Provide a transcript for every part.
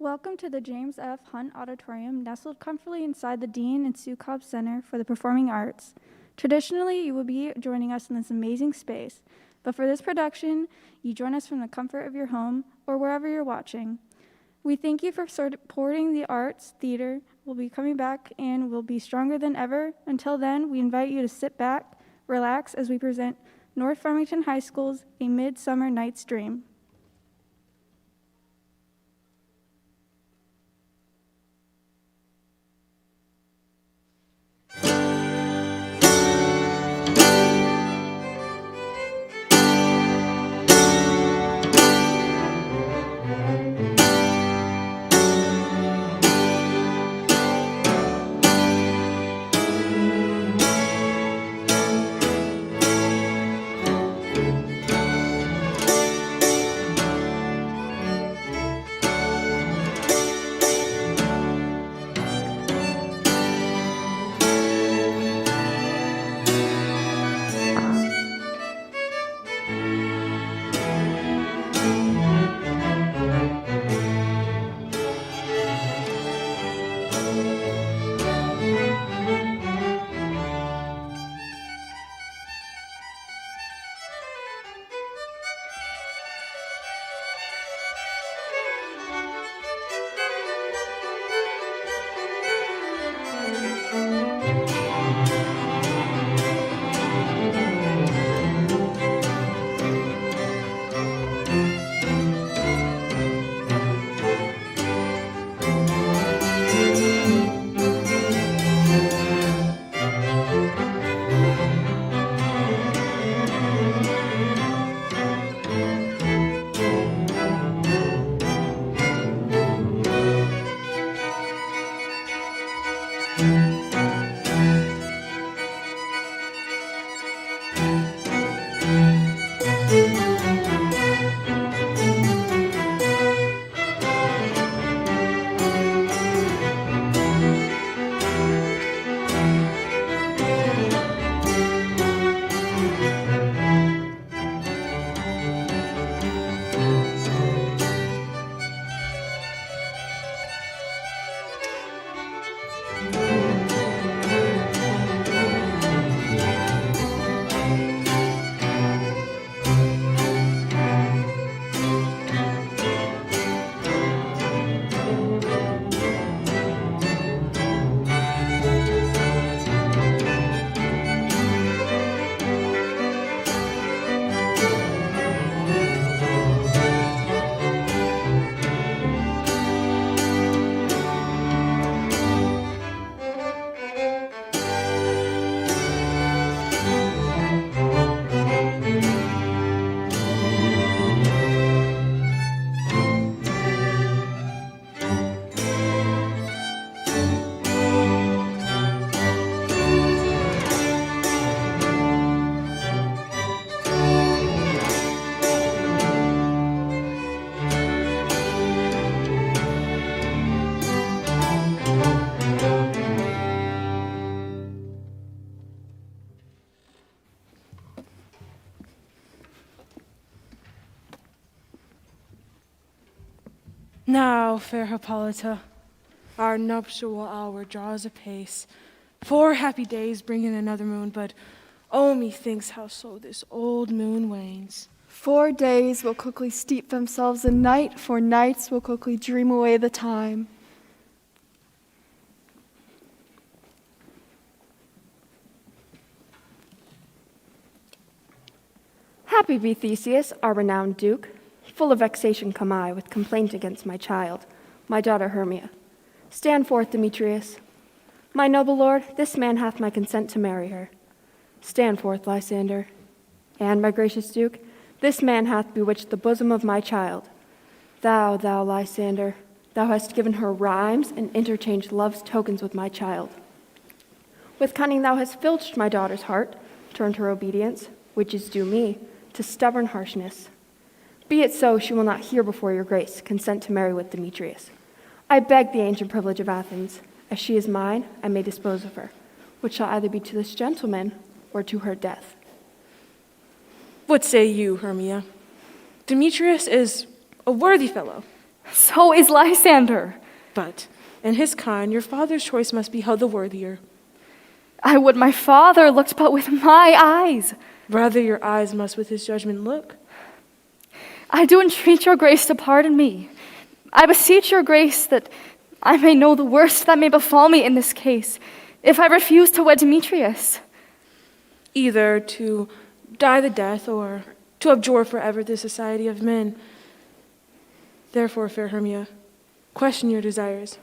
Welcome to the James F. Hunt Auditorium, nestled comfortably inside the Dean and Sue Cobb Center for the Performing Arts. Traditionally, you will be joining us in this amazing space, but for this production, you join us from the comfort of your home or wherever you're watching. We thank you for supporting the arts. Theater will be coming back and will be stronger than ever. Until then, we invite you to sit back, relax as we present North Farmington High School's A Midsummer Night's Dream. Now, fair Hippolyta, our nuptial hour draws apace. 4 happy days bring in another moon, but oh, methinks how so this old moon wanes. 4 days will quickly steep themselves in night, for nights will quickly dream away the time. Happy be Theseus, our renowned duke. Full of vexation come I, with complaint against my child, my daughter Hermia. Stand forth, Demetrius. My noble lord, this man hath my consent to marry her. Stand forth, Lysander. And, my gracious duke, this man hath bewitched the bosom of my child. Thou, Lysander, thou hast given her rhymes and interchanged love's tokens with my child. With cunning thou hast filched my daughter's heart, turned her obedience, which is due me, to stubborn harshness. Be it so, she will not hear before your grace consent to marry with Demetrius. I beg the ancient privilege of Athens. As she is mine, I may dispose of her, which shall either be to this gentleman or to her death. What say you, Hermia? Demetrius is a worthy fellow. So is Lysander. But in his kind, your father's choice must be held the worthier. I would my father looked but with my eyes. Rather your eyes must with his judgment look. I do entreat your grace to pardon me. I beseech your grace that I may know the worst that may befall me in this case, if I refuse to wed Demetrius. Either to die the death or to abjure forever the society of men. Therefore, fair Hermia, question your desires.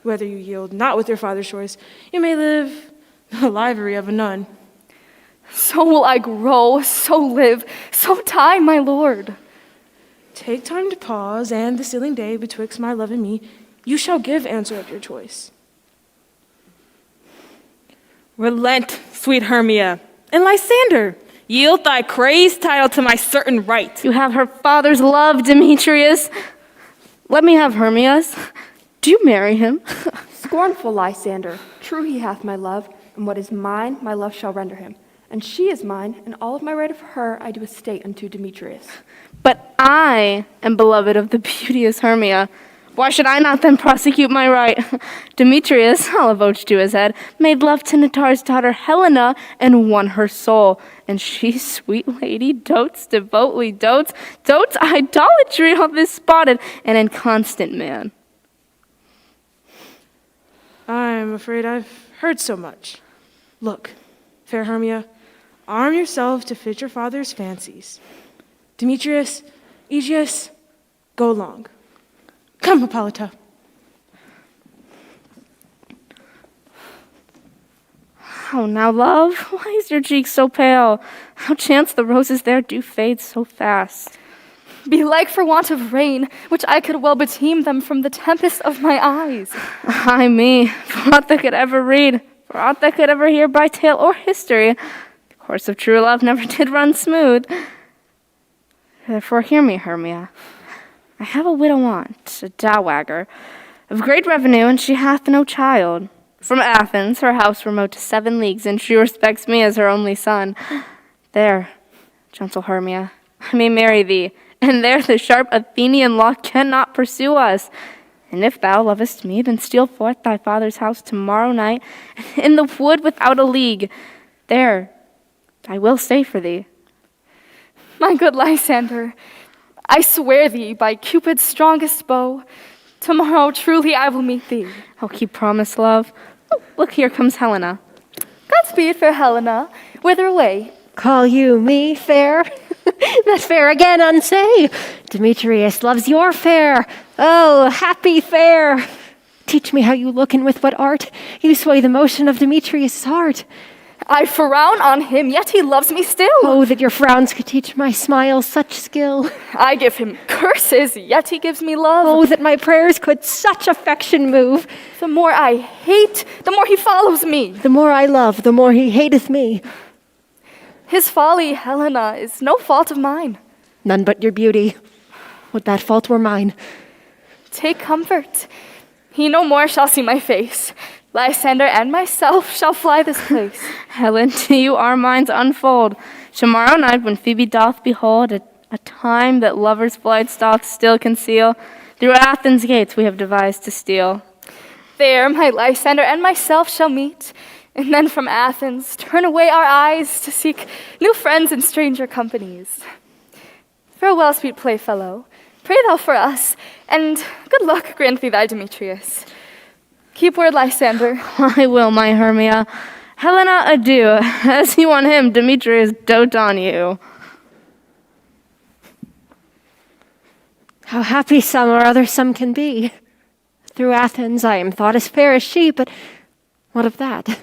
Whether you yield not with your father's choice, you may live the livery of a nun. So will I grow, so live, so die, my lord. Take time to pause, and the sealing day betwixt my love and me, you shall give answer of your choice. Relent, sweet Hermia, and Lysander, yield thy crazed title to my certain right. You have her father's love, Demetrius. Let me have Hermia's. Do you marry him? Scornful Lysander, true he hath my love, and what is mine, my love shall render him. And she is mine, and all of my right of her I do estate unto Demetrius. But I am beloved of the beauteous Hermia. Why should I not then prosecute my right? Demetrius, I'll avouch to his head, made love to Natar's daughter Helena and won her soul. And she, sweet lady, dotes, devotedly dotes idolatry on this spotted and inconstant man. I'm afraid I've heard so much. Look, fair Hermia, arm yourself to fit your father's fancies. Demetrius, Aegeus, go along. Come, Hippolyta. How now, love? Why is your cheek so pale? How chance the roses there do fade so fast? Belike for want of rain, which I could well beteem them from the tempest of my eyes. Ay me, for aught that could ever read, for aught that could ever hear by tale or history, the course of true love never did run smooth. Therefore hear me, Hermia. I have a widow aunt, a dowagger, of great revenue, and she hath no child. From Athens, her house remote to 7 leagues, and she respects me as her only son. There, gentle Hermia, I may marry thee, and there the sharp Athenian law cannot pursue us. And if thou lovest me, then steal forth thy father's house tomorrow night, in the wood without a league. There, I will stay for thee. My good Lysander, I swear thee by Cupid's strongest bow, tomorrow truly I will meet thee. I'll keep promise, love. Oh, look, here comes Helena. Godspeed, fair Helena. Whither away? Call you me fair? That fair again unsay. Demetrius loves your fair. Oh, happy fair. Teach me how you look and with what art you sway the motion of Demetrius' heart. I frown on him, yet he loves me still. Oh, that your frowns could teach my smile such skill. I give him curses, yet he gives me love. Oh, that my prayers could such affection move. The more I hate, the more he follows me. The more I love, the more he hateth me. His folly, Helena, is no fault of mine. None but your beauty. Would that fault were mine. Take comfort. He no more shall see my face. Lysander and myself shall fly this place. Helen, to you our minds unfold. Tomorrow night when Phoebe doth behold a time that lovers' flights doth still conceal, through Athens' gates we have devised to steal. There my Lysander and myself shall meet, and then from Athens turn away our eyes to seek new friends in stranger companies. Farewell, sweet playfellow. Pray thou for us, and good luck grant thee thy Demetrius. Keep word, Lysander. I will, my Hermia. Helena, adieu. As you on him, Demetrius dote on you. How happy some or other some can be. Through Athens I am thought as fair as she, but what of that?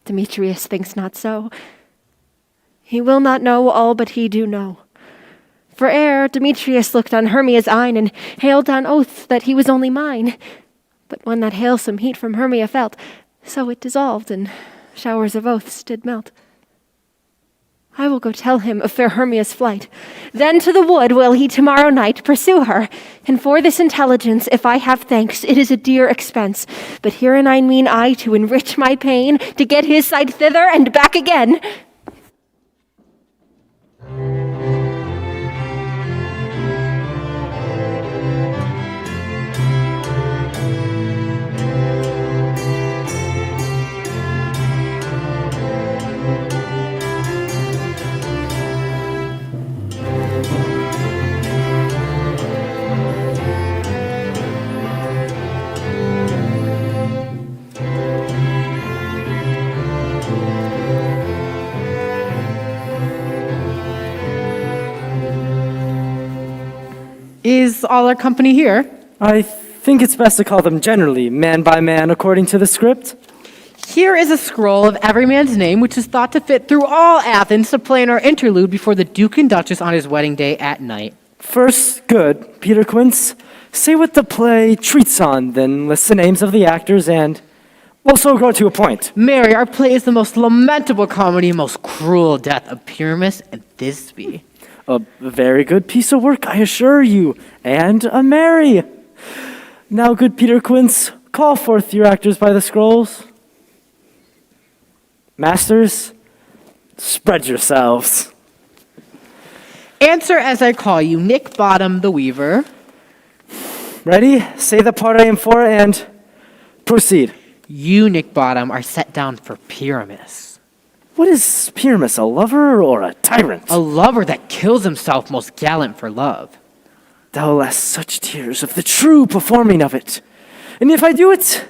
Demetrius thinks not so. He will not know all but he do know. For ere Demetrius looked on Hermia's eyne, and hailed on oath that he was only mine. But when that hailsome heat from Hermia felt, so it dissolved, and showers of oaths did melt. I will go tell him of fair Hermia's flight. Then to the wood will he tomorrow night pursue her. And for this intelligence, if I have thanks, it is a dear expense. But herein I mean I to enrich my pain, to get his sight thither and back again. Greets all our company here. I think it's best to call them generally, man by man, according to the script. Here is a scroll of every man's name, which is thought to fit through all Athens to play in our interlude before the Duke and Duchess on his wedding day at night. First, good, Peter Quince. Say what the play treats on, then list the names of the actors and also go to a point. Mary, our play is the most lamentable comedy, most cruel death of Pyramus and Thisbe. A very good piece of work, I assure you, and a merry. Now, good Peter Quince, call forth your actors by the scrolls. Masters, spread yourselves. Answer as I call you, Nick Bottom the Weaver. Ready? Say the part I am for and proceed. You, Nick Bottom, are set down for Pyramus. What is Pyramus, a lover or a tyrant? A lover that kills himself most gallant for love. Thou last such tears of the true performing of it. And if I do it,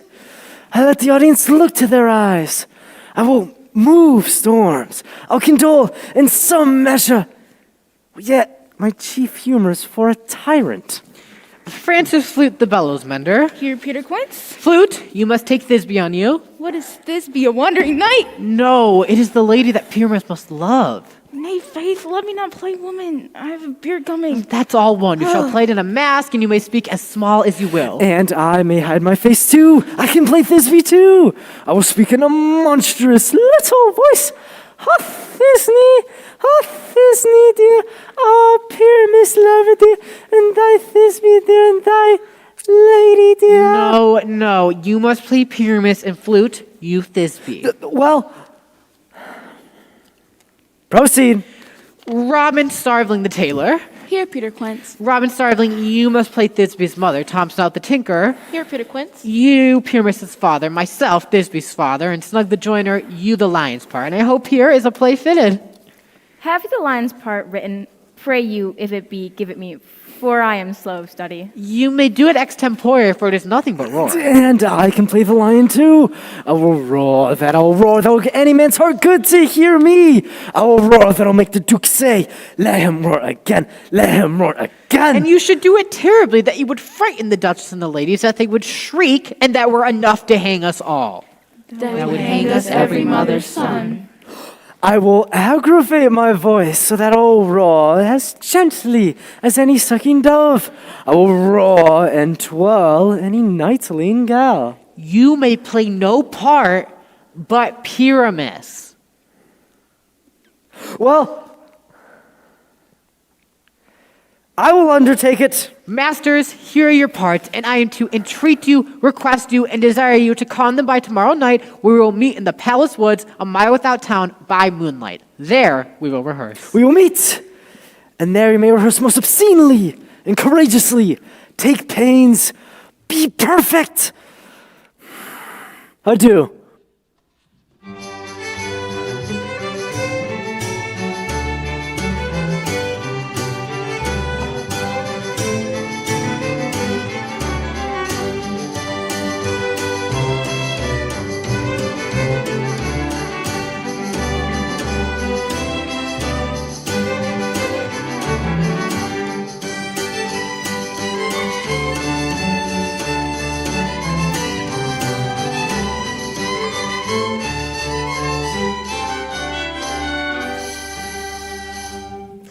I let the audience look to their eyes. I will move storms. I'll condole in some measure. Yet my chief humor is for a tyrant. Francis Flute the bellows mender. Here, Peter Quince. Flute, you must take Thisbe on you. What is Thisbe, a wandering knight? No, it is the lady that Pyramus must love. Nay, Faith, let me not play woman. I have a beard coming. That's all one. You shall play it in a mask, and you may speak as small as you will. And I may hide my face too. I can play Thisbe too. I will speak in a monstrous little voice. Ha Thisbe, dear, oh Pyramus lover dear, and thy Thisbe dear, and thy lady dear. No, you must play Pyramus and Flute, you Thisbe. Well, proceed. Robin Starveling the tailor. Here, Peter Quince. Robin Starveling, you must play Thisbe's mother. Tom Snout the tinker. Here, Peter Quince. You, Pyramus's father. Myself, Thisbe's father. And Snug the joiner, you the lion's part. And I hope here is a play fitted. Have you the lion's part written? Pray you, if it be, give it me, for I am slow of study. You may do it extempore, for it is nothing but roar. And I can play the lion too. I will roar that will get any man's heart good to hear me. I will roar that'll make the Duke say, let him roar again, let him roar again. And you should do it terribly, that you would frighten the Duchess and the ladies, that they would shriek, and that were enough to hang us all. That would hang us every mother's son. I will aggravate my voice so that I'll roar as gently as any sucking dove. I will roar and twirl any knightling gal. You may play no part but Pyramus. Well, I will undertake it. Masters, here are your parts, and I am to entreat you, request you, and desire you to con them by tomorrow night, where we will meet in the palace woods, a mile without town, by moonlight. There we will rehearse. We will meet, and there you may rehearse most obscenely and courageously. Take pains, be perfect. Adieu.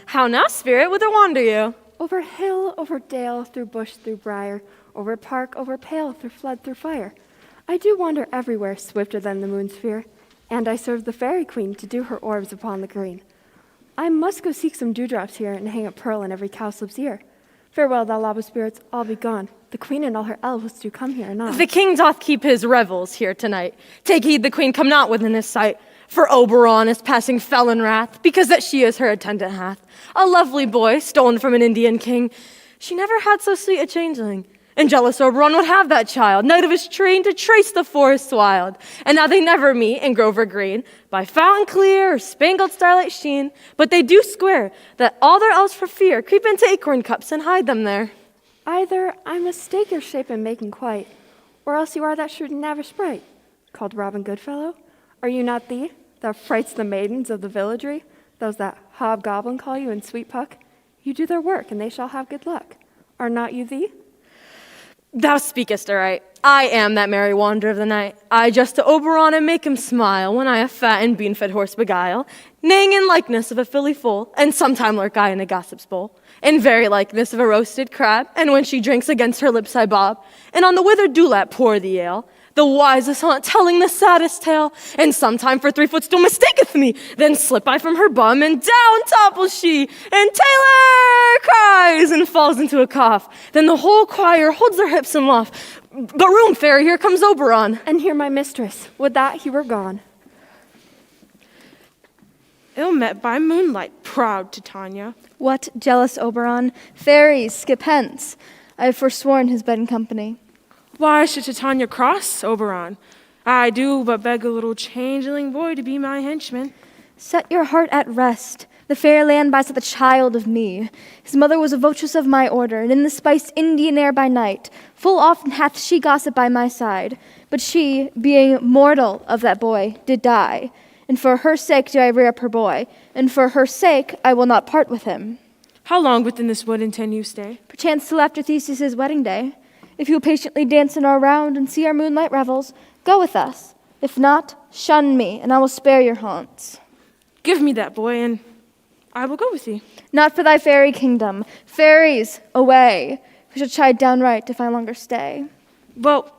How now, spirit, whither wander you? Over hill, over dale, through bush, through briar, over park, over pale, through flood, through fire. I do wander everywhere, swifter than the moon's sphere, and I serve the fairy queen to do her orbs upon the green. I must go seek some dewdrops here and hang a pearl in every cowslip's ear. Farewell, thou lava spirits, all be gone. The queen and all her elves do come here anon. The king doth keep his revels here tonight. Take heed the queen come not within his sight. For Oberon is passing felon wrath, because that she is her attendant hath. A lovely boy, stolen from an Indian king. She never had so sweet a changeling. And jealous Oberon would have that child, knight of his train, to trace the forests wild. And now they never meet in grove or green, by fountain clear or spangled starlight sheen. But they do swear that all their elves for fear creep into acorn cups and hide them there. Either I mistake your shape in making quite, or else you are that shrewd and knavish sprite, called Robin Goodfellow. Are you not thee, that frights the maidens of the villagery, those that hobgoblin call you in sweet puck? You do their work, and they shall have good luck. Are not you thee? Thou speakest aright. I am that merry wanderer of the night. I just to Oberon and make him smile when I a fat and bean-fed horse beguile, neighing in likeness of a filly foal, and sometime lurk I in a gossip's bowl, in very likeness of a roasted crab, and when she drinks against her lips I bob, and on the withered dewlap pour the ale, the wisest aunt telling the saddest tale, and sometime for 3 footstool mistaketh me, then slip I from her bum, and down topples she, and Taylor cries, and falls into a cough. Then the whole choir holds their hips and laugh. But room, fairy, here comes Oberon. And here my mistress. Would that he were gone. Ill met by moonlight, proud Titania. What, jealous Oberon? Fairies, skip hence. I have forsworn his bed and company. Why should Titania cross, Oberon? I do but beg a little changeling boy to be my henchman. Set your heart at rest. The fair land buys the child of me. His mother was a votress of my order, and in the spiced Indian air by night, full often hath she gossip by my side. But she, being mortal of that boy, did die. And for her sake do I rear up her boy, and for her sake I will not part with him. How long within this wood intend you stay? Perchance till after Theseus' wedding day. If you will patiently dance in our round and see our moonlight revels, go with us. If not, shun me, and I will spare your haunts. Give me that boy, and I will go with thee. Not for thy fairy kingdom. Fairies, away. We shall chide downright if I longer stay. Well,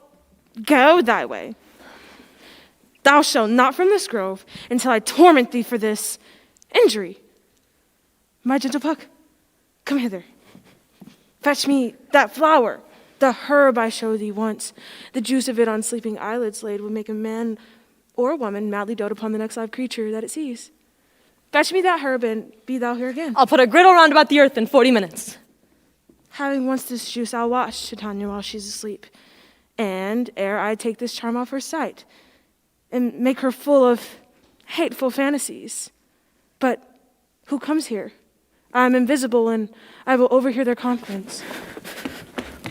go thy way. Thou shalt not from this grove until I torment thee for this injury. My gentle Puck, come hither. Fetch me that flower, the herb I showed thee once. The juice of it on sleeping eyelids laid would make a man or a woman madly dote upon the next live creature that it sees. Fetch me that herb, and be thou here again. I'll put a griddle round about the earth in 40 minutes. Having once this juice, I'll wash Titania while she's asleep. And ere I take this charm off her sight, and make her full of hateful fantasies. But who comes here? I am invisible, and I will overhear their conference.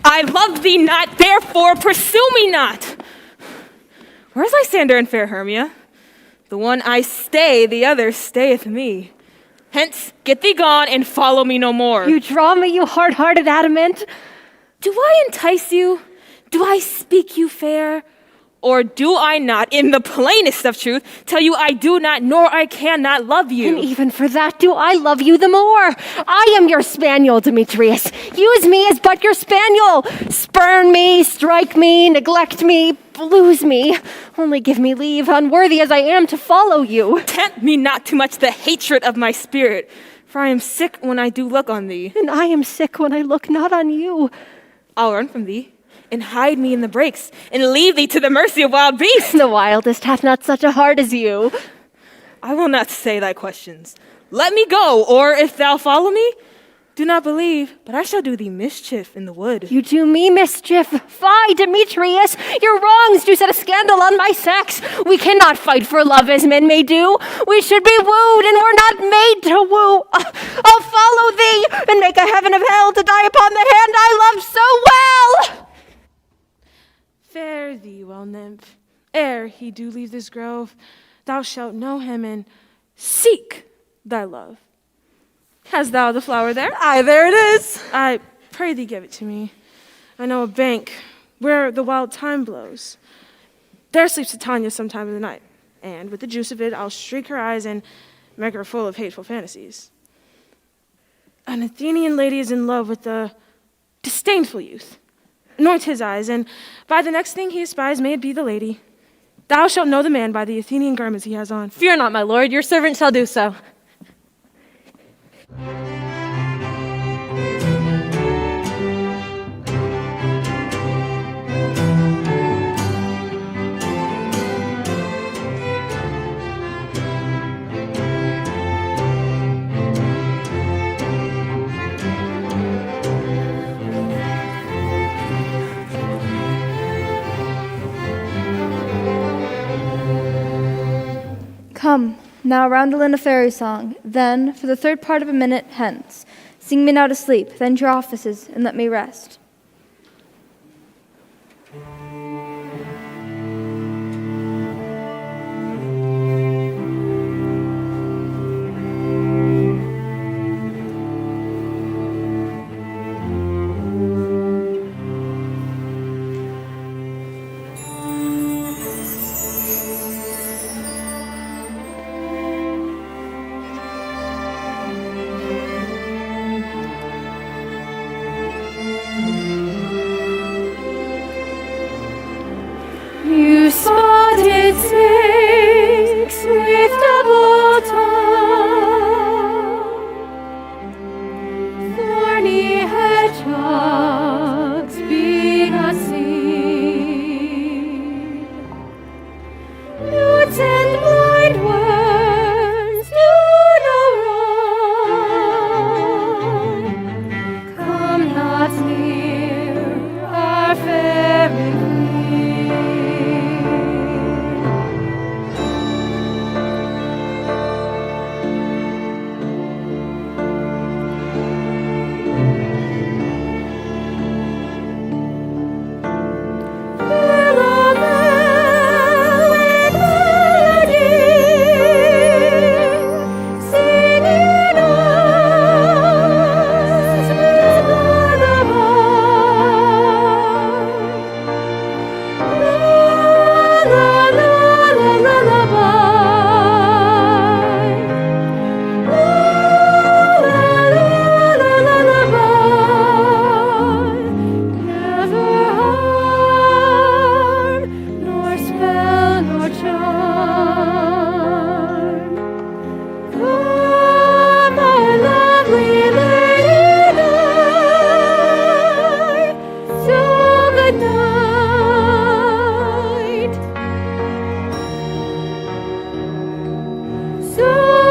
I love thee not, therefore pursue me not. Where's Lysander and fair Hermia? The one I stay, the other stayeth me. Hence, get thee gone, and follow me no more. You draw me, you hard-hearted adamant. Do I entice you? Do I speak you fair? Or do I not, in the plainest of truth, tell you I do not nor I cannot love you? And even for that do I love you the more. I am your spaniel, Demetrius. Use me as but your spaniel. Spurn me, strike me, neglect me, lose me. Only give me leave, unworthy as I am, to follow you. Tempt me not too much the hatred of my spirit, for I am sick when I do look on thee. And I am sick when I look not on you. I'll run from thee, and hide me in the brakes, and leave thee to the mercy of wild beasts. The wildest hath not such a heart as you. I will not say thy questions. Let me go, or if thou follow me, do not believe, but I shall do thee mischief in the wood. You do me mischief. Fie, Demetrius. Your wrongs do set a scandal on my sex. We cannot fight for love as men may do. We should be wooed, and we're not made to woo. I'll follow thee, and make a heaven of hell to die upon the hand I love so well. Fare thee well, nymph. Ere he do leave this grove, thou shalt know him and seek thy love. Hast thou the flower there? Aye, there it is. I pray thee give it to me. I know a bank where the wild thyme blows. There sleeps Titania some time of the night, and with the juice of it I'll streak her eyes and make her full of hateful fantasies. An Athenian lady is in love with a disdainful youth. Anoint his eyes, and by the next thing he espies may it be the lady. Thou shalt know the man by the Athenian garments he has on. Fear not, my lord, your servant shall do so. Come, now roundel in a fairy song, then, for the third part of a minute hence, sing me now to sleep, then to your offices, and let me rest.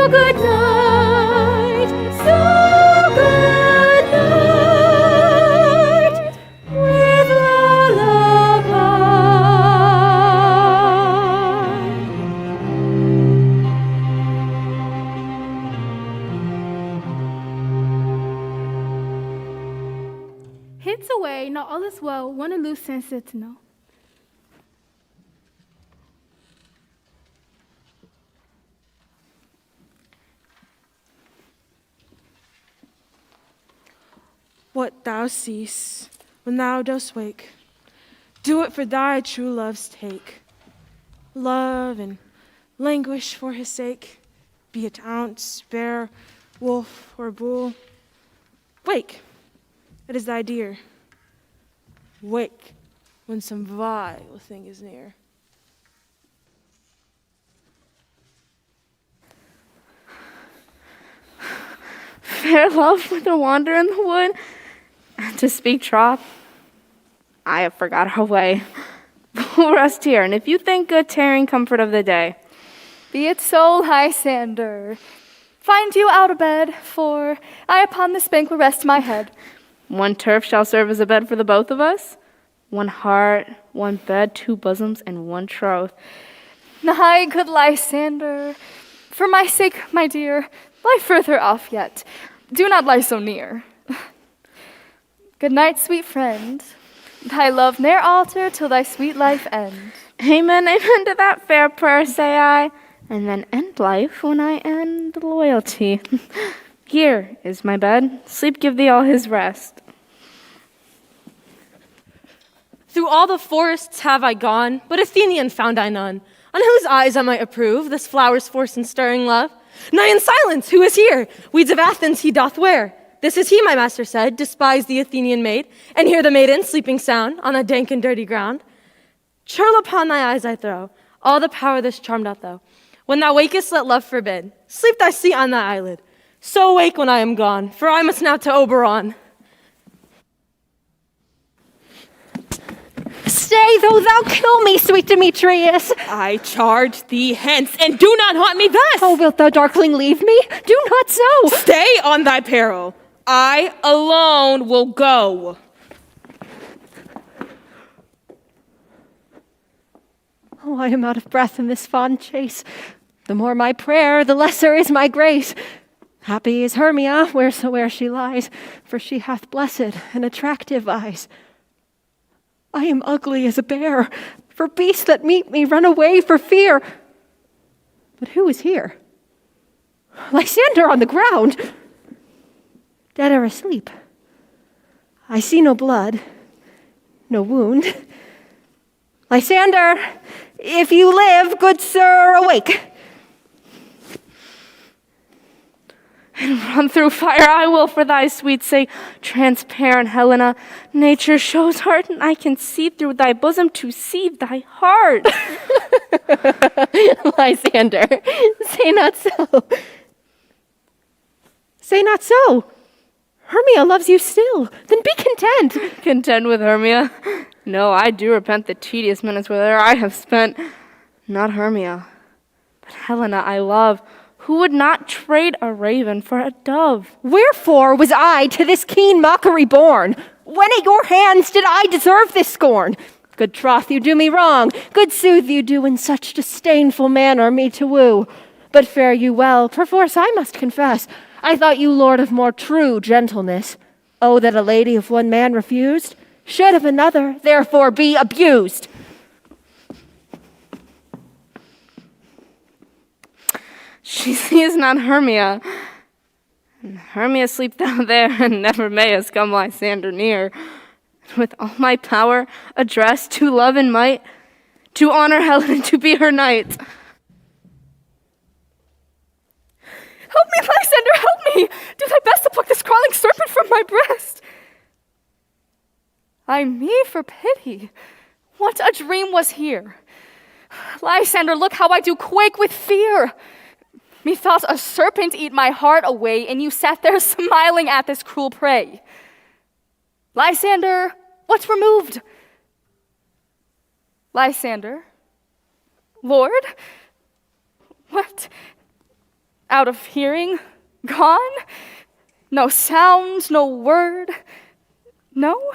good night, so good night, with lullaby. Hits away, not all is well, one and loose sensitive. What thou seest when thou dost wake, do it for thy true love's take. Love and languish for his sake, be it ounce, bear, wolf, or bull. Wake, it is thy dear. Wake when some vile thing is near. Fair love, with a wander in the wood, and to speak troth, I have forgot our way. We'll rest here, and if you think good tearing comfort of the day, be it so, Lysander. Find you out of bed, for I upon this bank will rest my head. One turf shall serve as a bed for the both of us, one heart, one bed, two bosoms, and one troth. Nay, good Lysander, for my sake, my dear, lie further off yet. Do not lie so near. Good night, sweet friend. Thy love ne'er alter till thy sweet life end. Amen, amen to that fair prayer, say I. And then end life when I end loyalty. Here is my bed. Sleep give thee all his rest. Through all the forests have I gone, but Athenian found I none, on whose eyes I might approve this flower's force and stirring love. Nay, in silence, who is here? Weeds of Athens he doth wear. This is he, my master said, despise the Athenian maid, and hear the maiden sleeping sound on a dank and dirty ground. Churl upon thy eyes I throw, all the power this charm doth thou. When thou wakest, let love forbid. Sleep thy seat on thy eyelid. So awake when I am gone, for I must now to Oberon. Stay, though thou kill me, sweet Demetrius. I charge thee hence, and do not haunt me thus. Oh, wilt thou, darkling, leave me? Do not so. Stay on thy peril. I alone will go. Oh, I am out of breath in this fond chase. The more my prayer, the lesser is my grace. Happy is Hermia, wheresoe'er she lies, for she hath blessed and attractive eyes. I am ugly as a bear, for beasts that meet me run away for fear. But who is here? Lysander on the ground, dead or asleep. I see no blood, no wound. Lysander, if you live, good sir, awake. And run through fire I will for thy sweet sake, transparent Helena. Nature shows heart, and I can see through thy bosom to see thy heart. Lysander, say not so. Say not so. Hermia loves you still. Then be content. Content with Hermia? No, I do repent the tedious minutes where I have spent. Not Hermia, but Helena I love, who would not trade a raven for a dove. Wherefore was I to this keen mockery born? When at your hands did I deserve this scorn? Good troth, you do me wrong. Good sooth, you do in such disdainful manner me to woo. But fare you well, perforce I must confess, I thought you lord of more true gentleness. Oh, that a lady of one man refused, should of another therefore be abused. She sees not Hermia. And Hermia sleep thou there, and never mayest come Lysander near. With all my power, address to love and might, to honor Helen and to be her knight. Help me, Lysander, help me! Do thy best to pluck this crawling serpent from my breast. Ay me, for pity. What a dream was here. Lysander, look how I do quake with fear. Methought a serpent eat my heart away, and you sat there smiling at this cruel prey. Lysander, what's removed? Lysander? Lord? What? Out of hearing? Gone? No sound, no word? No?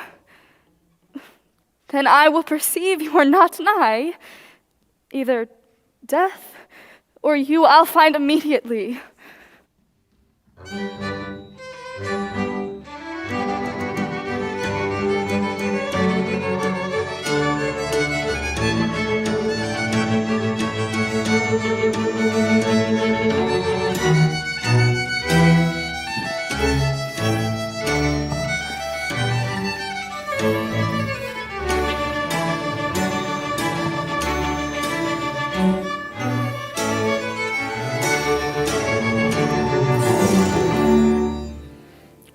Then I will perceive you are not nigh. Either death or you I'll find immediately.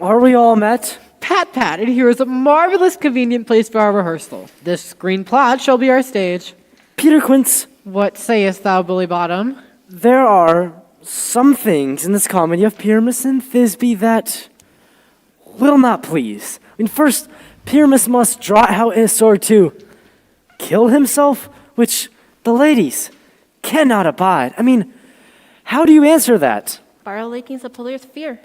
Are we all met? Pat, and here is a marvelous convenient place for our rehearsal. This green plot shall be our stage. Peter Quince, What sayest thou, Bully Bottom? there are some things in this comedy of Pyramus and Thisbe that will not please. I mean, first, Pyramus must draw out his sword to kill himself, which the ladies cannot abide. I mean, how do you answer that? Barrel laking's a player's fear.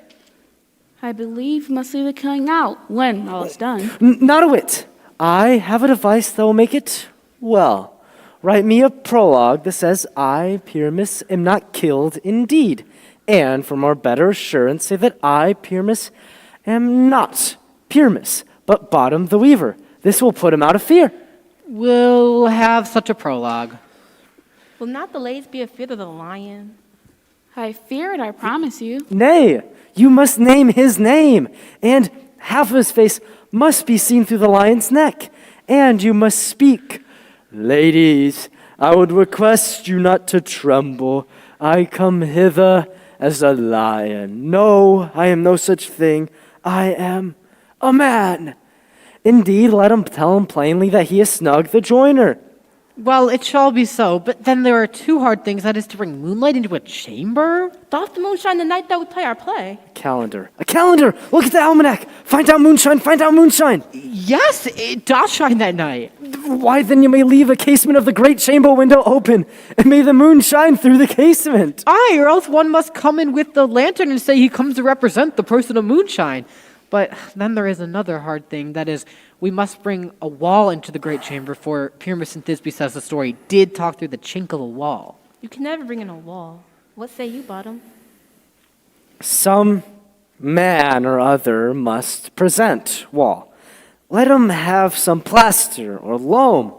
I believe must leave the killing out when all is done. Not a whit. I have a device that will make it well. Write me a prologue that says, I, Pyramus, am not killed indeed. And for more better assurance, say that I, Pyramus, am not Pyramus, but Bottom the Weaver. This will put him out of fear. We'll have such a prologue. Will not the ladies be afraid of the lion? I fear it, I promise you. Nay, you must name his name, and half of his face must be seen through the lion's neck. And you must speak, ladies, I would request you not to tremble. I come hither as a lion. No, I am no such thing. I am a man. Indeed, let him tell him plainly that he is Snug the joiner. Well, it shall be so, but then there are two hard things, that is to bring moonlight into a chamber? Doth the moon shine the night that we play our play? A calendar. Look at the almanac. Find out moonshine. Yes, it does shine that night. Why, then you may leave the casement of the great chamber window open, and may the moon shine through the casement. Aye, or else one must come in with the lantern and say he comes to represent the person of moonshine. But then there is another hard thing, that is, we must bring a wall into the great chamber, for Pyramus and Thisbe says the story did talk through the chink of the wall. You can never bring in a wall. What say you, Bottom? Some man or other must present wall. Let him have some plaster or loam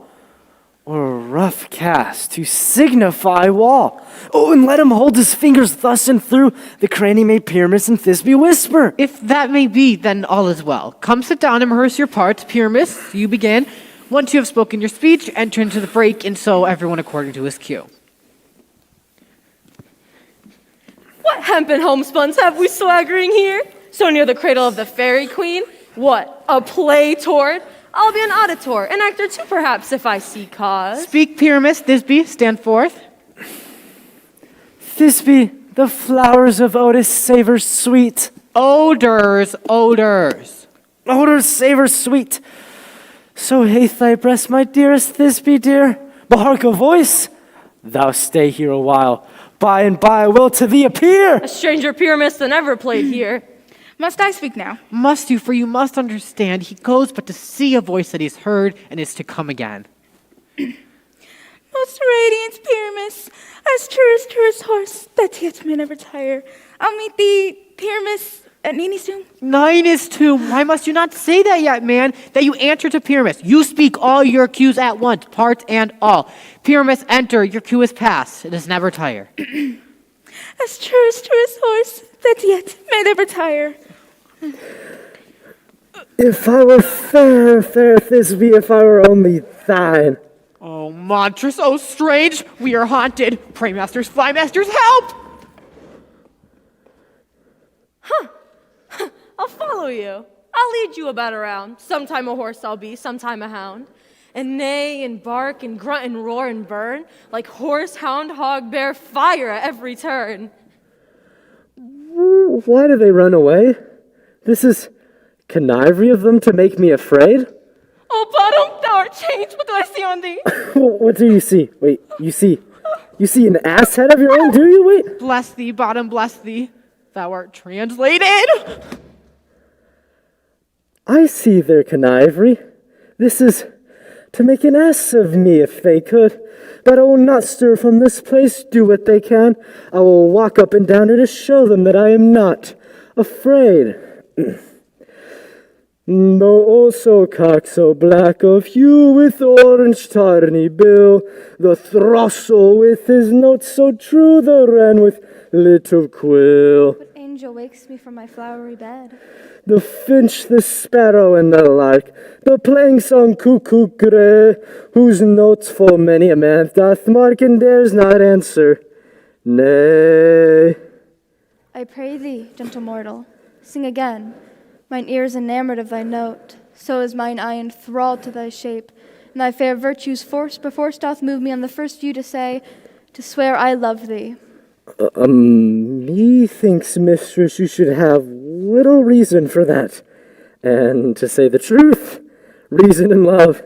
or rough cast to signify wall. Oh, and let him hold his fingers thus, and through the cranny may Pyramus and Thisbe whisper. If that may be, then all is well. Come sit down and rehearse your part. Pyramus, you begin. Once you have spoken your speech, enter into the break, and so everyone according to his cue. What hempen homespuns have we swaggering here? So near the cradle of the fairy queen? What, a play toward? I'll be an auditor, an actor too, perhaps, if I see cause. Speak, Pyramus. Thisbe, stand forth. Thisbe, the flowers of Otis savor sweet. Odors. Odors savor sweet. So hath thy breast, my dearest Thisbe, dear. But hark a voice. Thou stay here a while. By and by I will to thee appear. A stranger Pyramus than ever played here. Must I speak now? Must you, for you must understand, he goes but to see a voice that he's heard and is to come again. Most radiant Pyramus, as truest horse, that yet may never tire. I'll meet thee, Pyramus, at Nini's tomb. Nina's tomb. Why must you not say that yet, man? That you answer to Pyramus. You speak all your cues at once, parts and all. Pyramus, enter. Your cue is past. It is never tire. As truest horse, that yet may never tire. If I were fair Thisbe, if I were only thine. Oh, monstrous, oh, strange. We are haunted. Pray, masters, fly masters, help! I'll follow you. I'll lead you about around. Sometime a horse I'll be, sometime a hound. And neigh and bark and grunt and roar and burn, like horse, hound, hog, bear, fire at every turn. Why do they run away? This is connivery of them to make me afraid? Oh, Bottom, thou art changed. What do I see on thee? What do you see? Wait, you see You see an ass head of your own, do you? Wait. Bless thee, bottom, bless thee. Thou art translated. I see their connivery. This is to make an ass of me if they could. But I will not stir from this place, do what they can. I will walk up and down it to show them that I am not afraid. No also cock so black of hue with orange tarny bill, the throstle with his notes so true, the wren with little quill. What angel wakes me from my flowery bed? The finch, the sparrow, and the lark, the playing song cuckoo grey, whose notes full many a man doth mark and dares not answer, nay. I pray thee, gentle mortal, sing again. Mine ear is enamored of thy note, so is mine eye enthralled to thy shape, and thy fair virtues force perforce doth move me on the first view to swear I love thee. Methinks, mistress, you should have little reason for that. And to say the truth, reason and love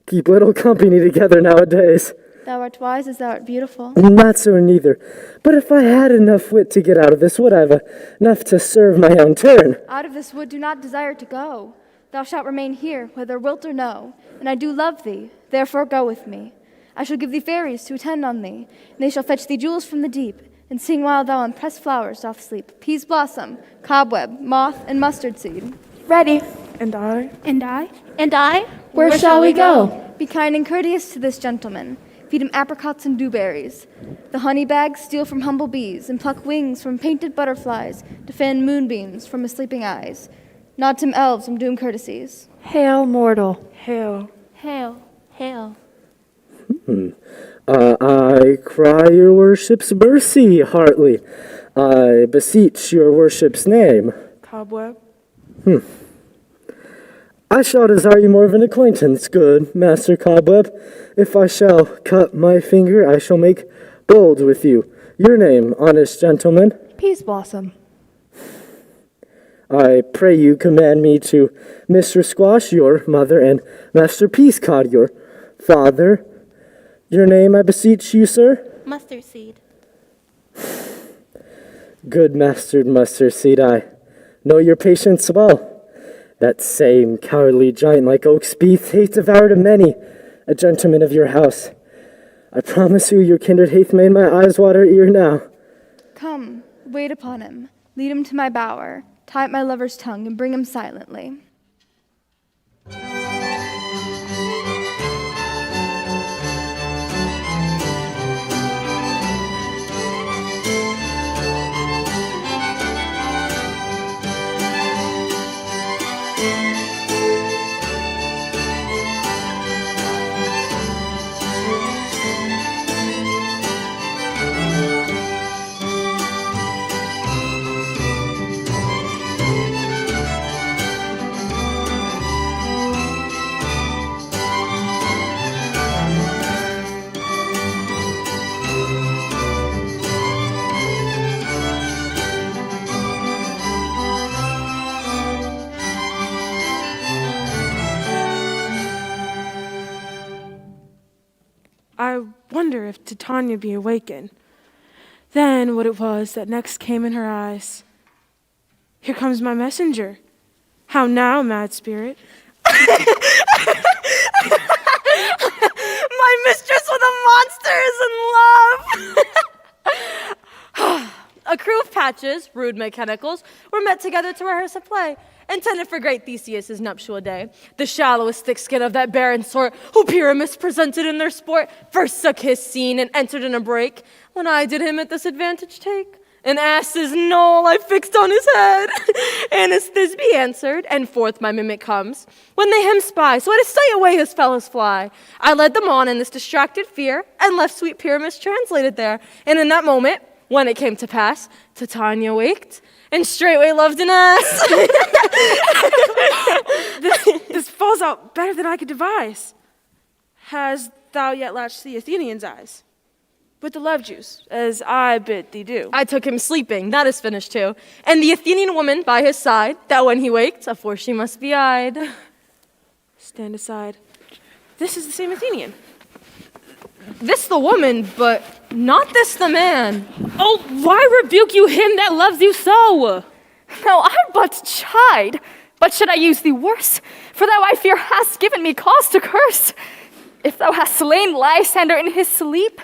keep little company together nowadays. Thou art wise as thou art beautiful. Not so neither. But if I had enough wit to get out of this wood, I've enough to serve my own turn. Out of this wood do not desire to go. Thou shalt remain here, whether wilt or no, and I do love thee, therefore go with me. I shall give thee fairies to attend on thee, and they shall fetch thee jewels from the deep, and sing while thou on pressed flowers doth sleep. Peas blossom, cobweb, moth, and mustard seed. Ready. And I. And I? And I? Where shall we go? Be kind and courteous to this gentleman. Feed him apricots and dewberries. The honey bags steal from humble bees, and pluck wings from painted butterflies, to fan moonbeams from his sleeping eyes. Nod to elves from doomed courtesies. Hail, mortal. Hail. Hail, hail. I cry your worship's mercy heartily. I beseech your worship's name. Cobweb. I shall desire you more of an acquaintance, good Master Cobweb. If I shall cut my finger, I shall make bold with you. Your name, honest gentleman? Peas blossom. I pray you command me to Mr. Squash, your mother, and Master Peascod, your father. Your name, I beseech you, sir? Mustard seed. Good Master Mustard Seed, I know your patience well. That same cowardly giant like oak's beath hath devoured a many, a gentleman of your house. I promise you your kindred hath made my eyes water ere now. Come, wait upon him. Lead him to my bower. Tie up my lover's tongue and bring him silently. I wonder if Titania be awakened. Then what it was that next came in her eyes. Here comes my messenger. How now, mad spirit? My mistress with a monster is in love! A crew of patches, rude mechanicals, were met together to rehearse a play, intended for great Theseus' nuptial day. The shallowest thick skin of that barren sort, who Pyramus presented in their sport, first took his scene and entered in a break, when I did him at this advantage take. An ass's knoll I fixed on his head, and as Thisbe answered, and forth my mimic comes. When they him spy, so I to stay away his fellows fly. I led them on in this distracted fear, and left sweet Pyramus translated there. And in that moment, when it came to pass, Titania waked, and straightway loved an ass. This falls out better than I could devise. Hast thou yet latched the Athenian's eyes? With the love juice, as I bid thee do. I took him sleeping, that is finished too. And the Athenian woman by his side, that when he waked, afore she must be eyed. Stand aside. This is the same Athenian. This the woman, but not this the man. Oh, why rebuke you him that loves you so? Now I but chide, but should I use thee worse? For thou, I fear, hast given me cause to curse. If thou hast slain Lysander in his sleep,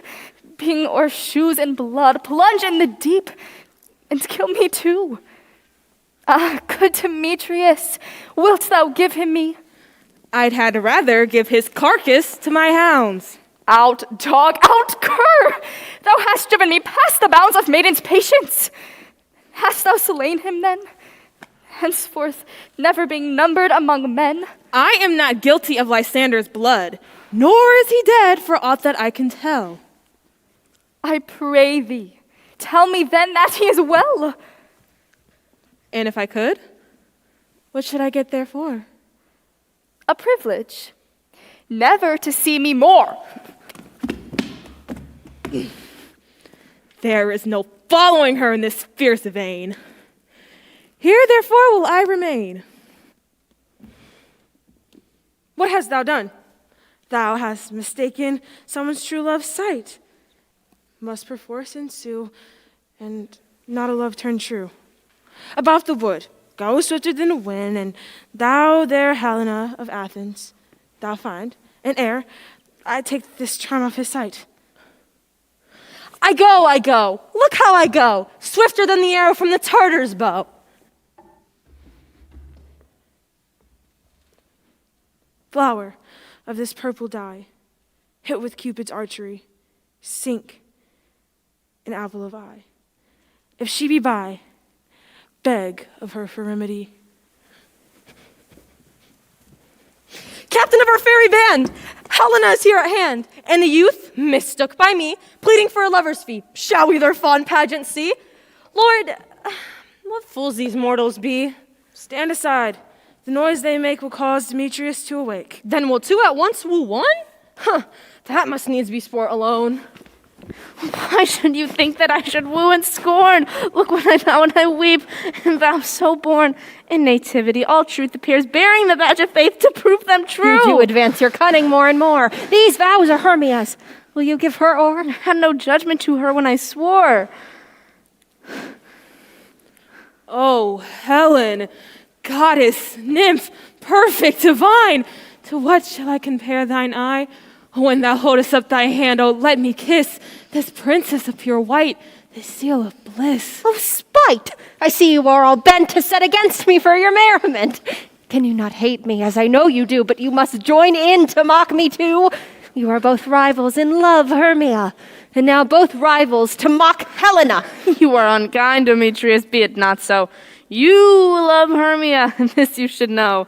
being o'er shoes in blood, plunge in the deep, and kill me too. Ah, good Demetrius, wilt thou give him me? I'd had rather give his carcass to my hounds. Out, dog, out, cur! Thou hast driven me past the bounds of maiden's patience. Hast thou slain him then? Henceforth, never being numbered among men? I am not guilty of Lysander's blood, nor is he dead for aught that I can tell. I pray thee, tell me then that he is well. And if I could, what should I get therefore? A privilege, never to see me more. There is no following her in this fierce vein. Here therefore will I remain. What hast thou done? Thou hast mistaken someone's true love's sight. Must perforce ensue, and not a love turn true. About the wood, go swifter than the wind, and thou there, Helena of Athens, thou find, and ere I take this charm off his sight. I go, look how I go, swifter than the arrow from the Tartar's bow. Flower of this purple dye, hit with Cupid's archery, sink an apple of eye. If she be by, beg of her for remedy. Captain of our fairy band, Helena is here at hand, and the youth, mistook by me, pleading for a lover's fee. Shall we their fond pageant see? Lord, what fools these mortals be. Stand aside. The noise they make will cause Demetrius to awake. Then will two at once woo one? Huh, that must needs be sport alone. Why should you think that I should woo and scorn? Look what I know and I weep, and thou so born. In nativity all truth appears, bearing the badge of faith to prove them true. You do advance your cunning more and more. These vows are Hermia's. Will you give her o'er? I had no judgment to her when I swore. Oh, Helen, goddess, nymph, perfect, divine, to what shall I compare thine eye? When thou holdest up thy hand, oh, let me kiss this princess of pure white, this seal of bliss. Oh, spite! I see you are all bent to set against me for your merriment. Can you not hate me, as I know you do, but you must join in to mock me too? You are both rivals in love, Hermia, and now both rivals to mock Helena. You are unkind, Demetrius, be it not so. You love Hermia, and this you should know.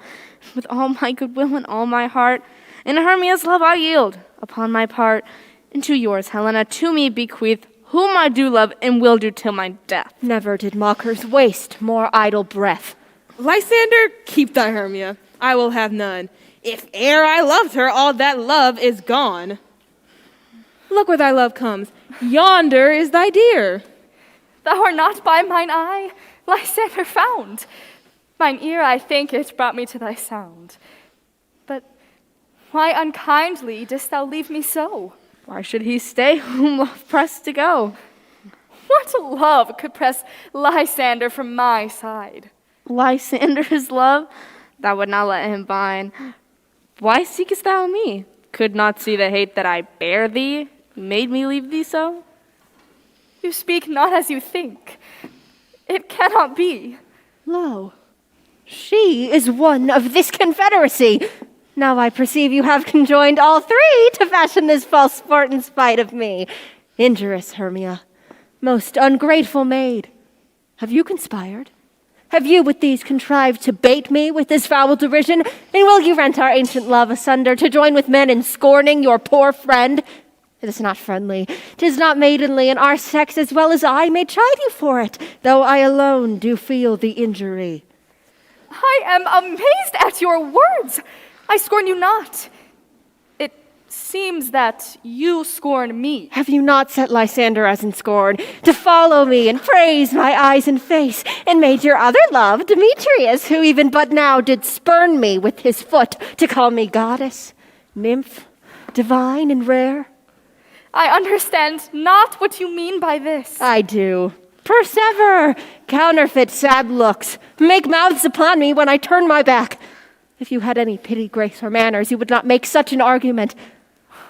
With all my goodwill and all my heart, in Hermia's love I yield, upon my part, and to yours, Helena, to me bequeath, whom I do love and will do till my death. Never did mockers waste more idle breath. Lysander, keep thy Hermia. I will have none. If e'er I loved her, all that love is gone. Look where thy love comes. Yonder is thy dear. Thou art not by mine eye, Lysander found. Mine ear, I think, it brought me to thy sound. But why unkindly didst thou leave me so? Why should he stay whom love pressed to go? What love could press Lysander from my side? Lysander's love? Thou would not let him bind. Why seekest thou me? Could not see the hate that I bear thee made me leave thee so? You speak not as you think. It cannot be. Lo, she is one of this confederacy. Now I perceive you have conjoined all three to fashion this false sport in spite of me. Injurious Hermia, most ungrateful maid. Have you conspired? Have you with these contrived to bait me with this foul derision? And will you rent our ancient love asunder to join with men in scorning your poor friend? It is not friendly, 'tis not maidenly, and our sex as well as I may chide you for it, though I alone do feel the injury. I am amazed at your words. I scorn you not. It seems that you scorn me. Have you not set Lysander as in scorn, to follow me and praise my eyes and face, and made your other love, Demetrius, who even but now did spurn me with his foot, to call me goddess, nymph, divine and rare? I understand not what you mean by this. I do. Persever, counterfeit sad looks, make mouths upon me when I turn my back. If you had any pity, grace, or manners, you would not make such an argument.